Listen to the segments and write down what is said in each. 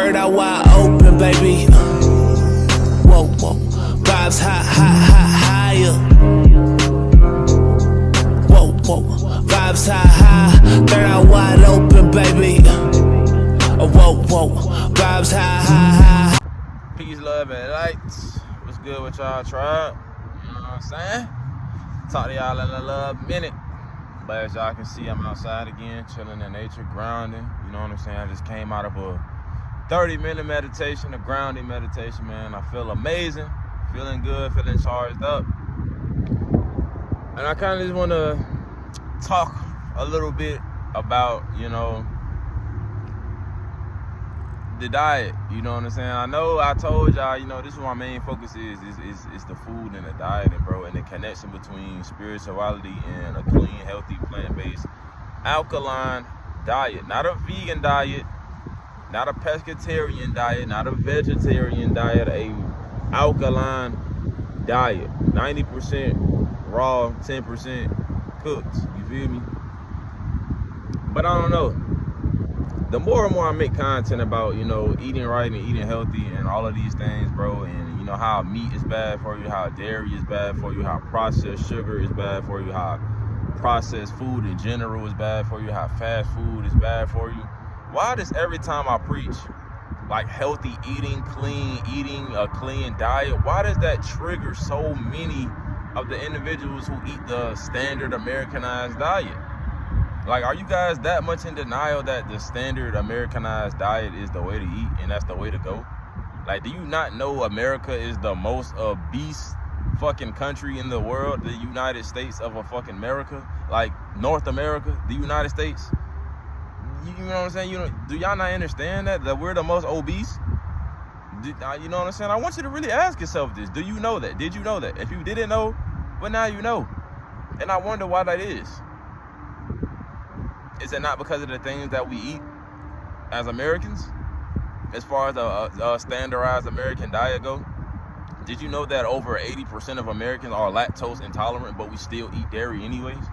third eye wide open, baby. Whoa, whoa. Vibes higher. Whoa, whoa. Vibes high. Third eye wide open, baby. Whoa, whoa. Vibes high. Peace, love, and lights. What's good with y'all, tribe? You know what I'm saying? Talk to y'all in a little minute. But as y'all can see, I'm outside again, chilling in nature, grounding. You know what I'm saying? I just came out of a 30-minute meditation, a grounding meditation, man. I feel amazing, feeling good, feeling charged up. And I kind of just want to talk a little bit about, you know, the diet. You know what I'm saying? I know I told y'all, you know, this is what my main focus is the food and the diet, and bro, and the connection between spirituality and a clean, healthy, plant-based, alkaline diet. Not a vegan diet, not a pescatarian diet, not a vegetarian diet, a alkaline diet. 90% raw, 10% cooked. You feel me? But I don't know. The more and more I make content about, you know, eating right and eating healthy and all of these things, bro, and, you know, how meat is bad for you, how dairy is bad for you, how processed sugar is bad for you, how processed food in general is bad for you, how fast food is bad for you. Why does every time I preach, like, healthy eating, a clean diet, why does that trigger so many of the individuals who eat the standard Americanized diet? Like, are you guys that much in denial that the standard Americanized diet is the way to eat and that's the way to go? Like, do you not know America is the most obese fucking country in the world? The United States of a fucking America? Like, North America, the United States? You know what I'm saying? Do y'all not understand that we're the most obese? You know what I'm saying? I want you to really ask yourself this. Do you know that? Did you know that? If you didn't know, well, now you know. And I wonder why that is. Is it not because of the things that we eat as Americans? As far as a standardized American diet go? Did you know that over 80% of Americans are lactose intolerant, but we still eat dairy anyways?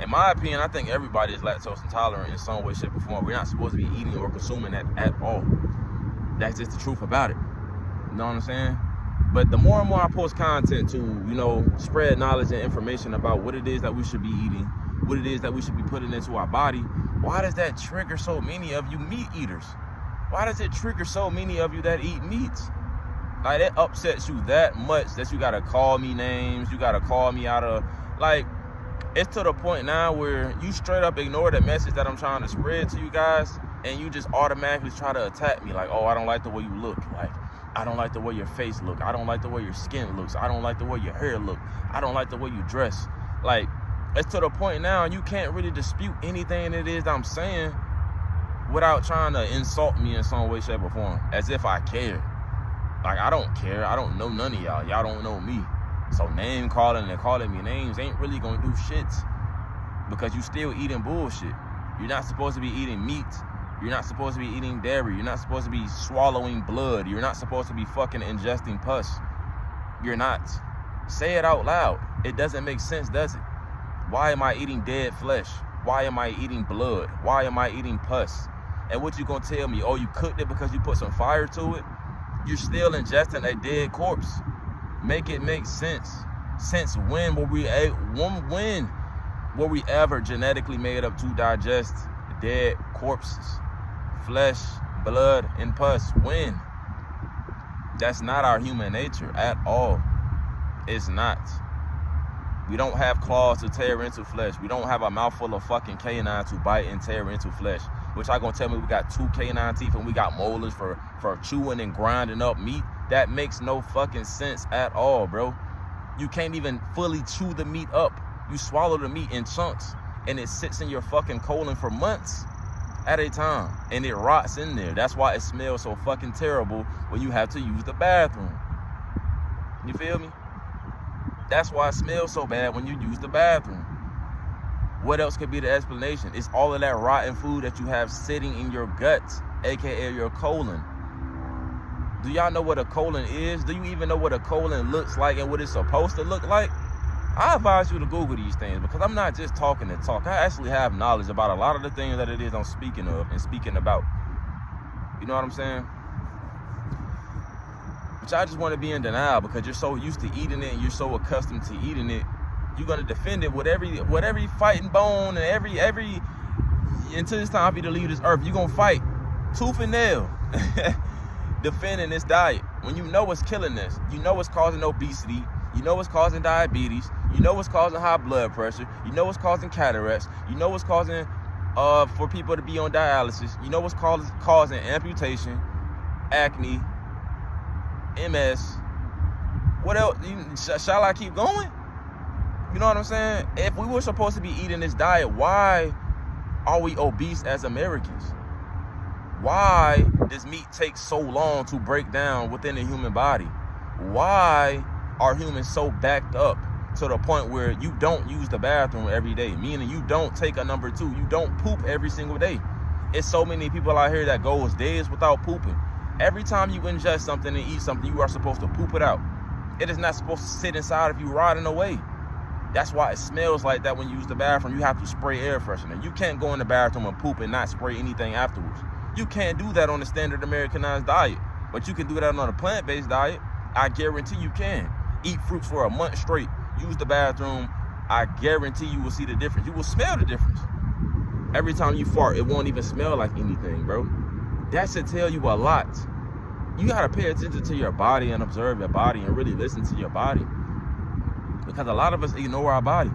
In my opinion, I think everybody is lactose intolerant in some way, shape, or form. We're not supposed to be eating or consuming that at all. That's just the truth about it. You know what I'm saying? But the more and more I post content to, you know, spread knowledge and information about what it is that we should be eating, what it is that we should be putting into our body, why does that trigger so many of you meat eaters? Why does it trigger so many of you that eat meat? Like, it upsets you that much that you gotta call me names, you gotta call me out of, like, it's to the point now where you straight up ignore the message that I'm trying to spread to you guys, and you just automatically try to attack me. Like, oh, I don't like the way you look. Like, I don't like the way your face look. I don't like the way your skin looks. I don't like the way your hair look. I don't like the way you dress. Like, it's to the point now you can't really dispute anything it is that I'm saying without trying to insult me in some way, shape, or form, as if I care. Like, I don't care. I don't know none of y'all. Y'all don't know me. So name calling and calling me names ain't really gonna do shit, because you still eating bullshit. You're not supposed to be eating meat. You're not supposed to be eating dairy. You're not supposed to be swallowing blood. You're not supposed to be fucking ingesting pus. You're not. Say it out loud. It doesn't make sense, does it? Why am I eating dead flesh? Why am I eating blood? Why am I eating pus? And what you gonna tell me? Oh, you cooked it because you put some fire to it? You're still ingesting a dead corpse. Make it make sense. Since when were we ever genetically made up to digest dead corpses? Flesh, blood, and pus. When? That's not our human nature at all. It's not. We don't have claws to tear into flesh. We don't have a mouthful of fucking canine to bite and tear into flesh. Which I gonna tell me we got 2 canine teeth and we got molars for chewing and grinding up meat? That makes no fucking sense at all, bro. You can't even fully chew the meat up. You swallow the meat in chunks and it sits in your fucking colon for months at a time, and it rots in there. That's why it smells so fucking terrible when you have to use the bathroom. You feel me? That's why it smells so bad when you use the bathroom. What else could be the explanation? It's all of that rotten food that you have sitting in your guts, aka your colon. Do y'all know what a colon is? Do you even know what a colon looks like and what it's supposed to look like? I advise you to Google these things, because I'm not just talking to talk. I actually have knowledge about a lot of the things that it is I'm speaking of and speaking about. You know what I'm saying? But y'all just want to be in denial because you're so used to eating it and you're so accustomed to eating it. You're gonna defend it with every fighting bone and every until it's time for you to leave this earth. You're gonna fight tooth and nail defending this diet when you know what's killing this. You know what's causing obesity. You know what's causing diabetes. You know what's causing high blood pressure. You know what's causing cataracts. You know what's causing for people to be on dialysis. You know what's causing amputation, acne, MS. What else? Shall I keep going? You know what I'm saying? If we were supposed to be eating this diet, why are we obese as Americans? Why does meat take so long to break down within the human body? Why are humans so backed up to the point where you don't use the bathroom every day? Meaning you don't take a number 2. You don't poop every single day. It's so many people out here that goes days without pooping. Every time you ingest something and eat something, you are supposed to poop it out. It is not supposed to sit inside of you rotting away. That's why it smells like that when you use the bathroom. You have to spray air freshener. You can't go in the bathroom and poop and not spray anything afterwards. You can't do that on the standard Americanized diet, but you can do that on a plant-based diet. I guarantee you can. Eat fruits for a month straight. Use the bathroom. I guarantee you will see the difference. You will smell the difference. Every time you fart, it won't even smell like anything, bro. That should tell you a lot. You gotta pay attention to your body and observe your body and really listen to your body. Because a lot of us ignore our body.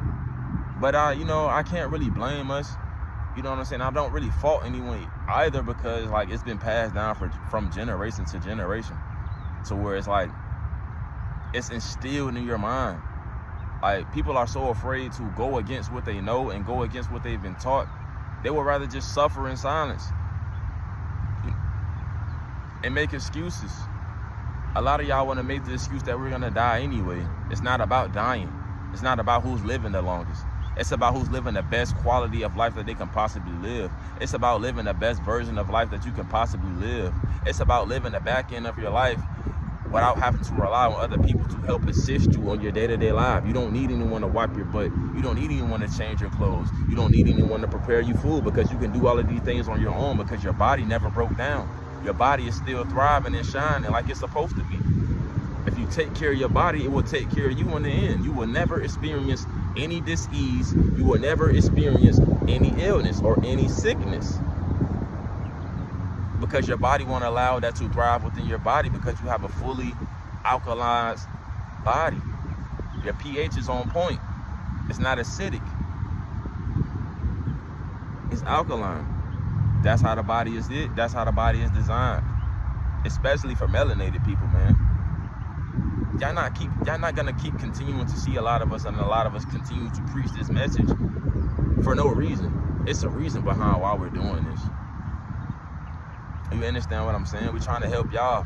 But I can't really blame us. You know what I'm saying? I don't really fault anyone either because like it's been passed down from generation to generation. To where it's like it's instilled in your mind. Like people are so afraid to go against what they know and go against what they've been taught. They would rather just suffer in silence and make excuses. A lot of y'all want to make the excuse that we're gonna die anyway. It's not about dying. It's not about who's living the longest. It's about who's living the best quality of life that they can possibly live. It's about living the best version of life that you can possibly live. It's about living the back end of your life without having to rely on other people to help assist you on your day-to-day life. You don't need anyone to wipe your butt. You don't need anyone to change your clothes. You don't need anyone to prepare you food because you can do all of these things on your own because your body never broke down. Your body is still thriving and shining like it's supposed to be. If you take care of your body, it will take care of you in the end. You will never experience any disease. You will never experience any illness or any sickness. Because your body won't allow that to thrive within your body because you have a fully alkalized body. Your pH is on point. It's not acidic. It's alkaline. That's how the body is That's how the body is designed. Especially for melanated people, man. Y'all not gonna keep continuing to see a lot of us and a lot of us continue to preach this message for no reason. It's a reason behind why we're doing this. You understand what I'm saying? We're trying to help y'all.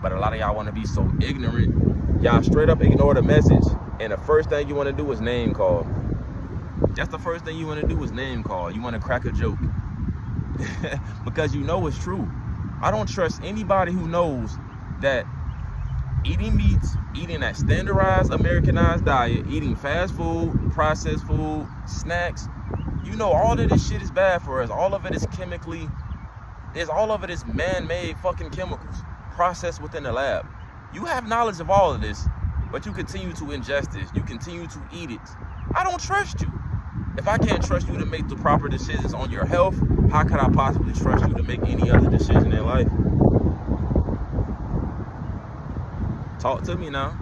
But a lot of y'all want to be so ignorant. Y'all straight up ignore the message. And the first thing you want to do is name call. That's the first thing you want to do is name call. You want to crack a joke. Because you know it's true. I don't trust anybody who knows that eating meats, eating that standardized Americanized diet, eating fast food, processed food, snacks, you know all of this shit is bad for us. All of it is all of it is man-made fucking chemicals processed within the lab. You have knowledge of all of this, but you continue to ingest this. You continue to eat it. I don't trust you. If I can't trust you to make the proper decisions on your health, how could I possibly trust you to make any other decision in life? Talk to me now.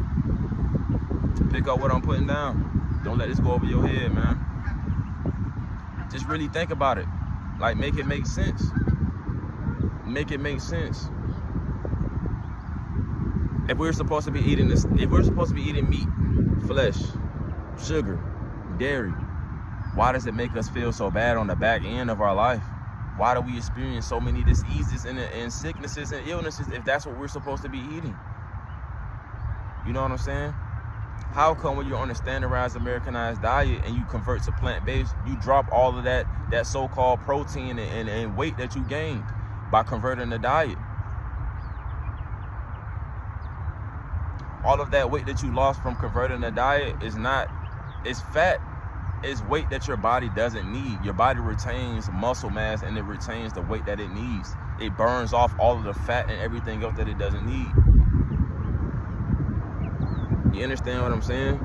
Pick up what I'm putting down. Don't let this go over your head, man. Just really think about it. Like, make it make sense. Make it make sense. If we're supposed to be eating this, if we're supposed to be eating meat, flesh, sugar, dairy, why does it make us feel so bad on the back end of our life? Why do we experience so many diseases and sicknesses and illnesses if that's what we're supposed to be eating? You know what I'm saying? How come when you're on a standardized Americanized diet and you convert to plant-based, you drop all of that so-called protein and weight that you gained by converting the diet? All of that weight that you lost from converting the diet it's fat. It's weight that your body doesn't need. Your body retains muscle mass and it retains the weight that it needs. It burns off all of the fat and everything else that it doesn't need. You understand what I'm saying?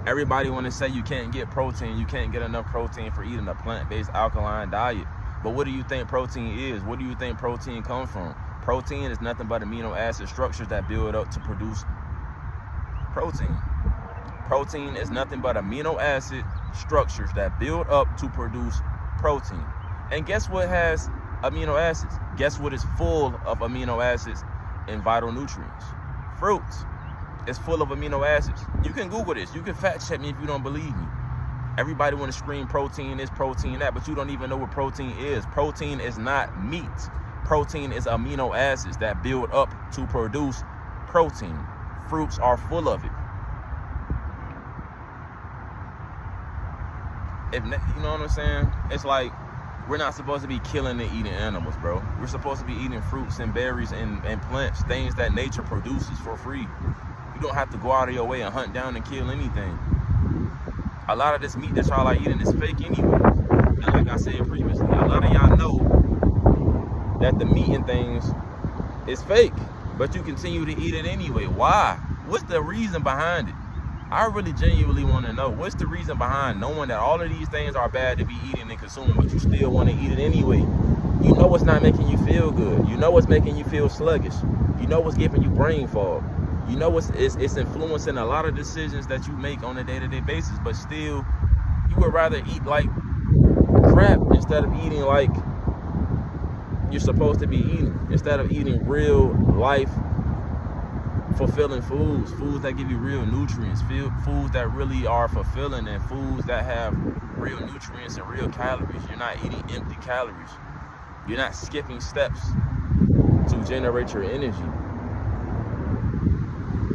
Everybody want to say you can't get protein, you can't get enough protein for eating a plant-based alkaline diet. But what do you think protein is? What do you think protein comes from? Protein is nothing but amino acid structures that build up to produce protein. Protein is nothing but amino acid structures that build up to produce protein. And guess what has amino acids? Guess what is full of amino acids and vital nutrients? Fruits. It's full of amino acids. You can Google this. You can fact check me if you don't believe me. Everybody want to scream protein this, protein that, but you don't even know what protein is. Protein is not meat. Protein is amino acids that build up to produce protein. Fruits are full of it. You know what I'm saying? It's like we're not supposed to be killing and eating animals, bro. We're supposed to be eating fruits and berries and plants, things that nature produces for free. You don't have to go out of your way and hunt down and kill anything. A lot of this meat that y'all are eating is fake anyway. And like I said previously, a lot of y'all know that the meat and things is fake, but you continue to eat it anyway. Why? What's the reason behind it? I really genuinely want to know. What's the reason behind knowing that all of these things are bad to be eating and consuming, but you still want to eat it anyway? You know what's not making you feel good. You know what's making you feel sluggish. You know what's giving you brain fog. You know it's influencing a lot of decisions that you make on a day-to-day basis, but still you would rather eat like crap instead of eating like you're supposed to be eating, instead of eating real life fulfilling foods that give you real nutrients, foods that really are fulfilling, and foods that have real nutrients and real calories. You're not eating empty calories. You're not skipping steps to generate your energy.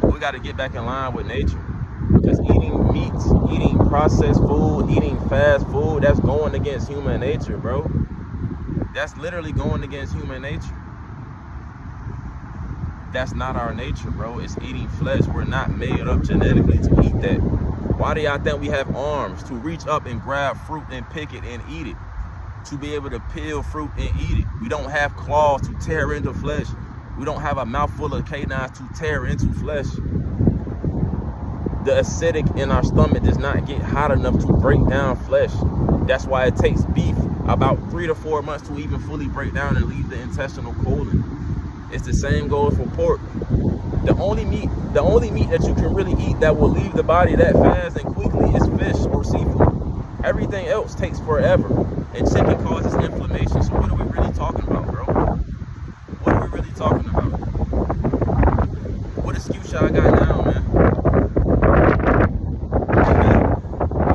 We got to get back in line with nature, because eating meat, eating processed food, eating fast food, that's going against human nature, bro. That's literally going against human nature. That's not our nature, bro. It's eating flesh. We're not made up genetically to eat that. Why do y'all think we have arms to reach up and grab fruit and pick it and eat it? To be able to peel fruit and eat it. We don't have claws to tear into flesh. We don't have a mouthful of canines to tear into flesh. The acidic in our stomach does not get hot enough to break down flesh. That's why it takes beef about 3 to 4 months to even fully break down and leave the intestinal colon. It's the same goes for pork. The only meat that you can really eat that will leave the body that fast and quickly is fish or seafood. Everything else takes forever. And chicken causes inflammation. So what are we really talking about, bro? What are we really talking about? What excuse y'all got now, man?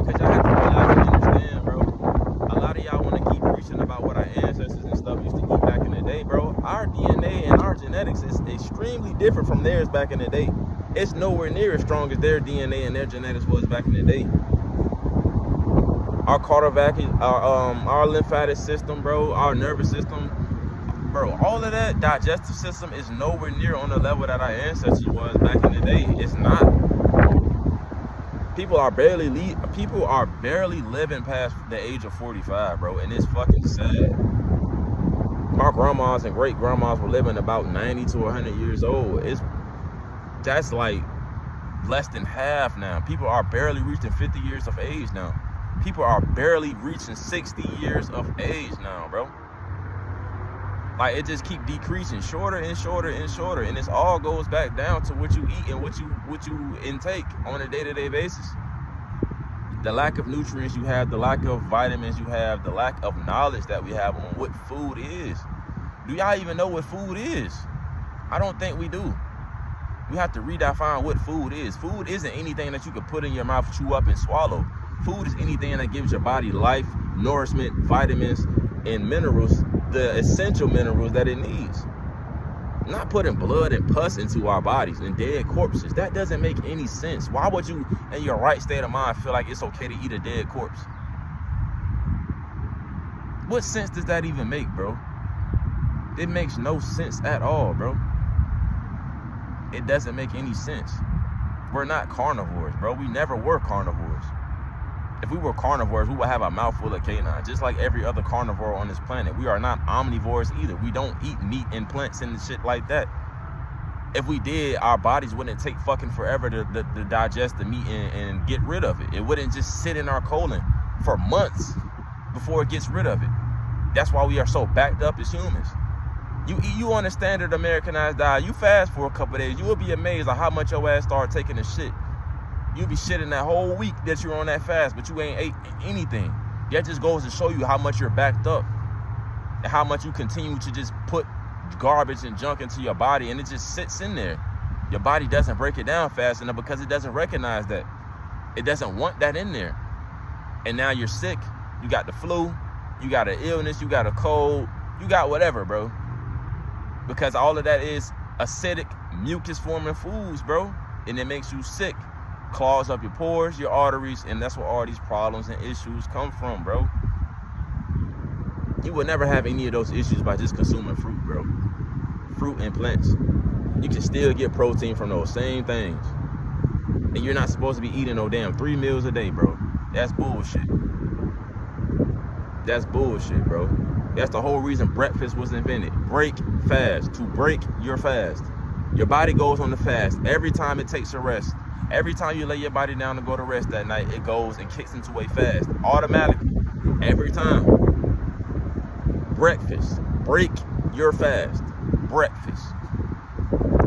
Because y'all have to realize and understand, bro. A lot of y'all want to keep preaching about what our ancestors and stuff used to eat back in the day, bro. Our DNA and our genetics is extremely different from theirs back in the day. It's nowhere near as strong as their DNA and their genetics was back in the day. Our cardiovascular, our lymphatic system, bro, our nervous system, bro, all of that digestive system is nowhere near on the level that our ancestors was back in the day. It's not. People are barely living past the age of 45, bro, and it's fucking sad. Our grandmas and great grandmas were living about 90 to 100 years old. That's like less than half now. People are barely reaching 50 years of age now. People are barely reaching 60 years of age now, bro. Like, it just keep decreasing, shorter and shorter and shorter, and it all goes back down to what you eat and what you intake on a day-to-day basis. The lack of nutrients you have, the lack of vitamins you have, the lack of knowledge that we have on what food is. Do y'all even know what food is? I don't think we do. We have to redefine what food is. Food isn't anything that you can put in your mouth, chew up, and swallow. Food is anything that gives your body life, nourishment, vitamins, and minerals, the essential minerals that it needs. Not putting blood and pus into our bodies and dead corpses. That doesn't make any sense. Why would you, in your right state of mind, feel like it's okay to eat a dead corpse? What sense does that even make, bro? It makes no sense at all, bro. It doesn't make any sense. We're not carnivores, bro. We never were carnivores. If we were carnivores, we would have a mouthful of canines, just like every other carnivore on this planet. We are not omnivores either. We don't eat meat and plants and shit like that. If we did, our bodies wouldn't take fucking forever to digest the meat and get rid of it. It wouldn't just sit in our colon for months before it gets rid of it. That's why we are so backed up as humans. You on a standard Americanized diet, you fast for a couple days, you will be amazed at how much your ass start taking the shit. You'll be shitting that whole week that you're on that fast, but you ain't ate anything. That just goes to show you how much you're backed up and how much you continue to just put garbage and junk into your body, and it just sits in there. Your body doesn't break it down fast enough because it doesn't recognize that. It doesn't want that in there. And now you're sick. You got the flu. You got an illness. You got a cold. You got whatever, bro. Because all of that is acidic, mucus-forming foods, bro. And it makes you sick. Clogs up your pores, your arteries, and that's where all these problems and issues come from, bro. You will never have any of those issues by just consuming fruit, bro. Fruit and plants. You can still get protein from those same things. And you're not supposed to be eating no damn 3 meals a day, bro. That's bullshit. That's bullshit, bro. That's the whole reason breakfast was invented. Break fast. To break your fast. Your body goes on the fast every time it takes a rest. Every time you lay your body down to go to rest that night, it goes and kicks into a fast. Automatically. Every time. Breakfast. Break your fast. Breakfast.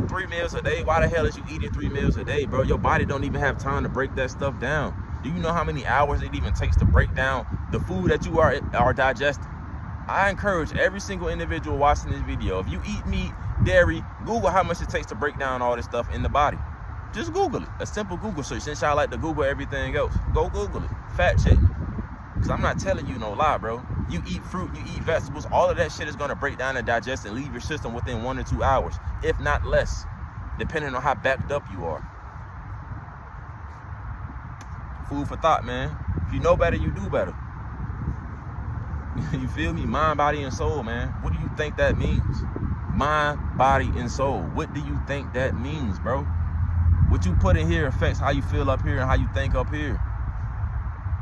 3 meals a day? Why the hell is you eating 3 meals a day, bro? Your body don't even have time to break that stuff down. Do you know how many hours it even takes to break down the food that you are digesting? I encourage every single individual watching this video, if you eat meat, dairy, Google how much it takes to break down all this stuff in the body. Just Google it. A simple Google search. Since y'all like to Google everything else, go Google it. Fact check. Because I'm not telling you no lie, bro. You eat fruit, you eat vegetables, all of that shit is going to break down and digest and leave your system within 1 or 2 hours, if not less, depending on how backed up you are. Food for thought, man. If you know better, you do better. You feel me? Mind, body, and soul, man. What do you think that means? Mind, body, and soul. What do you think that means, bro? What you put in here affects how you feel up here and how you think up here.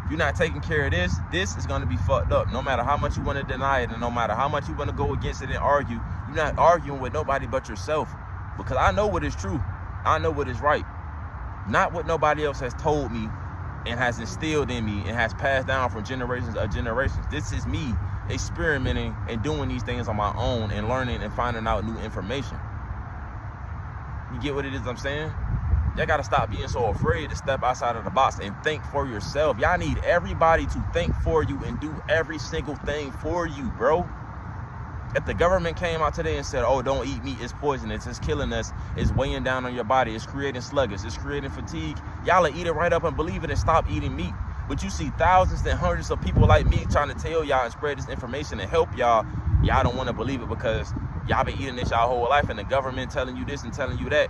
If you're not taking care of this, this is going to be fucked up. No matter how much you want to deny it and no matter how much you want to go against it and argue, you're not arguing with nobody but yourself. Because I know what is true. I know what is right. Not what nobody else has told me and has instilled in me and has passed down from generations of generations. This is me experimenting and doing these things on my own and learning and finding out new information. You get what it is I'm saying? Y'all gotta stop being so afraid to step outside of the box and think for yourself. Y'all need everybody to think for you and do every single thing for you, bro. If the government came out today and said, oh, don't eat meat, it's poisonous, it's killing us, it's weighing down on your body, it's creating sluggish, it's creating fatigue, y'all will eat it right up and believe it and stop eating meat. But you see thousands and hundreds of people like me trying to tell y'all and spread this information and help y'all. Y'all don't want to believe it because y'all been eating this y'all whole life and the government telling you this and telling you that.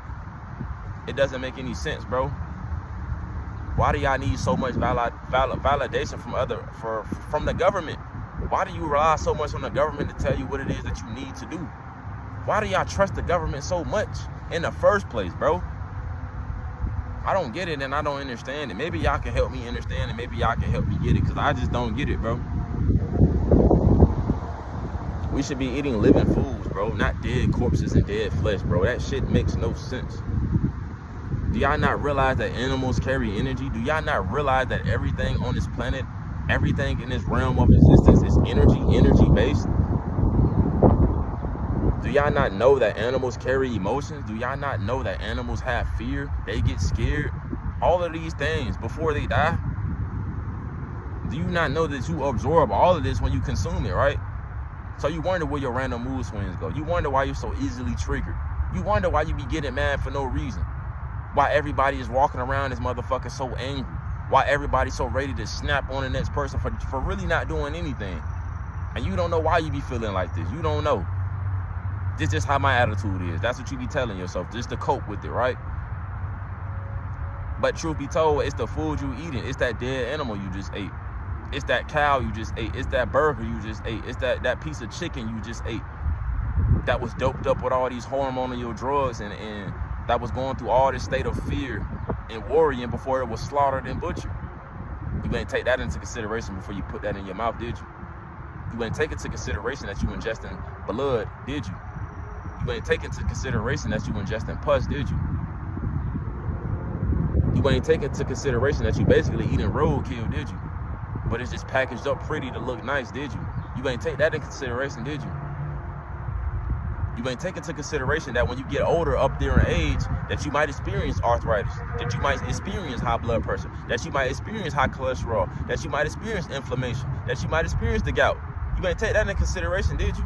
It doesn't make any sense, bro. Why do y'all need so much validation from the government? Why do you rely so much on the government to tell you what it is that you need to do? Why do y'all trust the government so much in the first place, bro? I don't get it and I don't understand it. Maybe y'all can help me understand it. Maybe y'all can help me get it because I just don't get it, bro. We should be eating living foods, bro, not dead corpses and dead flesh, bro. That shit makes no sense. Do y'all not realize that animals carry energy? Do y'all not realize that everything on this planet, everything in this realm of existence is energy-based? Do y'all not know that animals carry emotions? Do y'all not know that animals have fear? They get scared? All of these things before they die? Do you not know that you absorb all of this when you consume it, right? So you wonder where your random mood swings go. You wonder why you're so easily triggered. You wonder why you be getting mad for no reason. Why everybody is walking around this motherfucker so angry. Why everybody's so ready to snap on the next person for really not doing anything. And you don't know why you be feeling like this. You don't know. This is just how my attitude is. That's what you be telling yourself, just to cope with it, right? But truth be told, it's the food you eating. It's that dead animal you just ate. It's that cow you just ate. It's that burger you just ate. It's that piece of chicken you just ate that was doped up with all these hormonal drugs and that was going through all this state of fear and worrying before it was slaughtered and butchered. You didn't take that into consideration before you put that in your mouth, did you? You didn't take into consideration that you ingesting blood, did you? You You ain't take into consideration that you ingesting pus, did you? You ain't take into consideration that you basically eating roadkill, did you? But it's just packaged up pretty to look nice, did you? You ain't take that into consideration, did you? You ain't take into consideration that when you get older, up there in age, that you might experience arthritis, that you might experience high blood pressure, that you might experience high cholesterol, that you might experience inflammation, that you might experience the gout. You ain't take that into consideration, did you?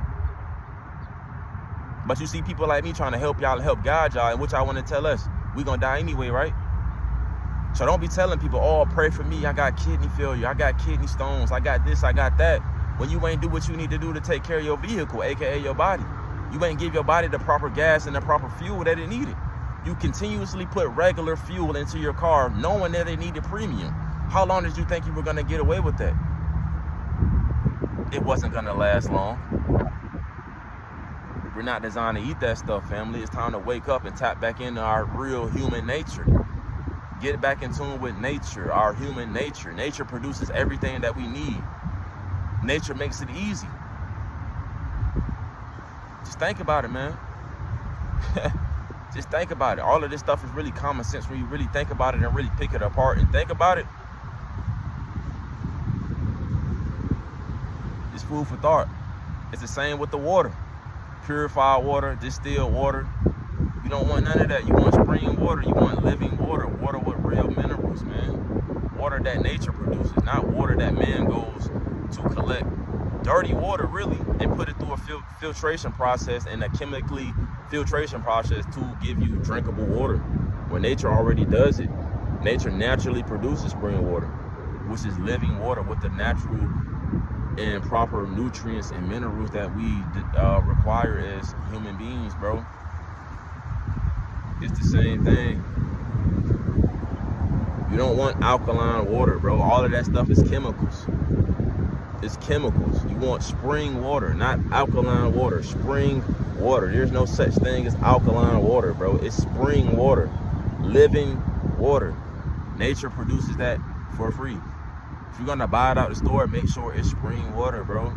But you see people like me trying to help y'all and help guide y'all, and what y'all want to tell us, we gonna die anyway, right? So don't be telling people, oh, pray for me, I got kidney failure, I got kidney stones, I got this, I got that, when you ain't do what you need to do to take care of your vehicle, aka your body. You ain't give your body the proper gas and the proper fuel that it needed. You continuously put regular fuel into your car knowing that it needed premium. How long did you think you were gonna get away with that? It wasn't gonna last long. We're not designed to eat that stuff, family. It's time to wake up and tap back into our real human nature. Get back in tune with nature, our human nature. Nature produces everything that we need. Nature makes it easy. Just think about it, man. Just think about it. All of this stuff is really common sense when you really think about it and really pick it apart and think about it. It's food for thought. It's the same with the water. Purified water, distilled water. You don't want none of that. You want spring water. You want living water. Water with real minerals, man. Water that nature produces, not water that man goes to collect. Dirty water, really, and put it through a filtration process and a chemically filtration process to give you drinkable water. When nature already does it, nature naturally produces spring water, which is living water with the natural and proper nutrients and minerals that we require as human beings, bro. It's the same thing. You don't want alkaline water, bro. All of that stuff is chemicals. It's chemicals. You want spring water, not alkaline water. Spring water. There's no such thing as alkaline water, bro. It's spring water. Living water. Nature produces that for free. If you're gonna buy it out the store, make sure it's spring water, bro.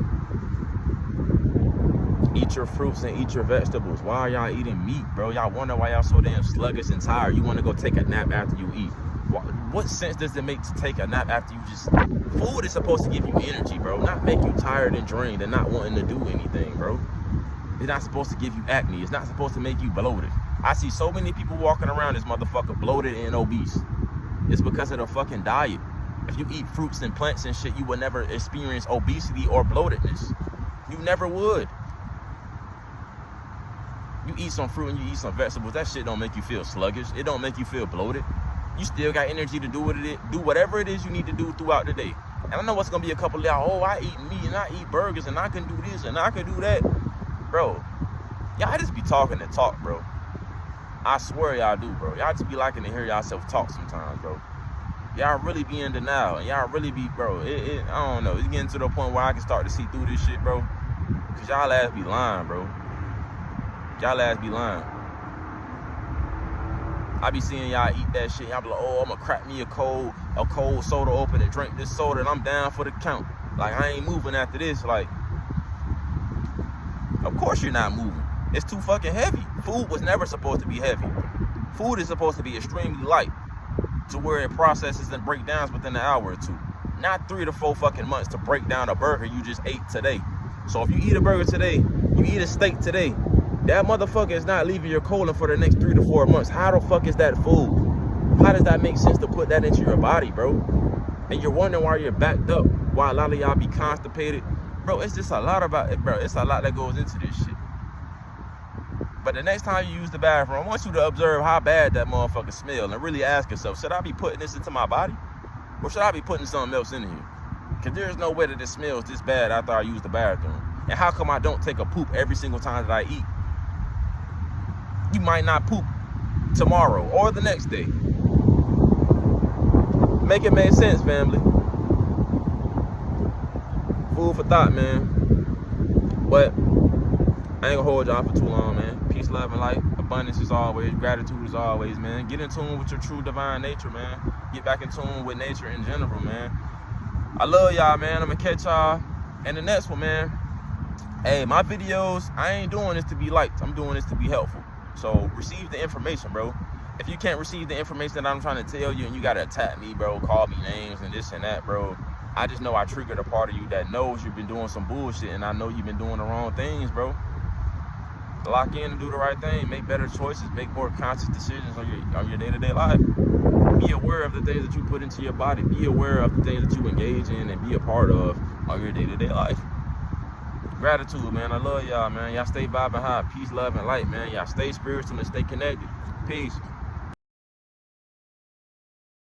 Eat your fruits and eat your vegetables. Why are y'all eating meat, bro? Y'all wonder why y'all so damn sluggish and tired. You want to go take a nap after you eat. What sense does it make to take a nap after you just... Food is supposed to give you energy, bro. Not make you tired and drained and not wanting to do anything, bro. It's not supposed to give you acne. It's not supposed to make you bloated. I see so many people walking around this motherfucker bloated and obese. It's because of the fucking diet. If you eat fruits and plants and shit, you will never experience obesity or bloatedness. You never would. You eat some fruit and you eat some vegetables, that shit don't make you feel sluggish. It don't make you feel bloated. You still got energy to do whatever it is you need to do throughout the day. And I know it's gonna be a couple of y'all, oh, I eat meat and I eat burgers and I can do this and I can do that. Bro, y'all just be talking and talk, bro. I swear y'all do, bro. Y'all just be liking to hear yourself talk sometimes, bro. Y'all really be in denial and y'all really be, bro, I don't know. It's getting to the point where I can start to see through this shit, bro. Cause y'all ass be lying, bro. Y'all ass be lying. I be seeing y'all eat that shit. Y'all be like, oh, I'm gonna crack me a cold soda open and drink this soda and I'm down for the count. Like, I ain't moving after this. Like, of course you're not moving. It's too fucking heavy. Food was never supposed to be heavy. Food is supposed to be extremely light to where it processes and breaks down within an hour or two. Not 3 to 4 fucking months to break down a burger you just ate today. So if you eat a burger today, you eat a steak today, that motherfucker is not leaving your colon for the next 3 to 4 months. How the fuck is that food? How does that make sense to put that into your body, bro? And you're wondering why you're backed up, why a lot of y'all be constipated. Bro, it's just a lot about it, bro. It's a lot that goes into this shit. But the next time you use the bathroom, I want you to observe how bad that motherfucker smells and really ask yourself, should I be putting this into my body? Or should I be putting something else in here? Because there's no way that it smells this bad after I use the bathroom. And how come I don't take a poop every single time that I eat? You might not poop tomorrow or the next day. Make it make sense, family. Food for thought, man. But I ain't gonna hold y'all for too long, man. Peace, love, and light. Abundance is always. Gratitude is always, man. Get in tune with your true divine nature, man. Get back in tune with nature in general, man. I love y'all, man. I'm gonna catch y'all in the next one, man. Hey, my videos, I ain't doing this to be liked. I'm doing this to be helpful. So receive the information, bro. If you can't receive the information that I'm trying to tell you and you gotta attack me, bro, call me names and this and that, bro, I just know I triggered a part of you that knows you've been doing some bullshit, and I know you've been doing the wrong things, bro. Lock in and do the right thing. Make better choices. Make more conscious decisions on your day-to-day life. Be aware of the things that you put into your body. Be aware of the things that you engage in and be a part of on your day-to-day life. Gratitude, man. I love y'all, man. Y'all stay vibing high. Peace, love, and light, man. Y'all stay spiritual and stay connected. Peace.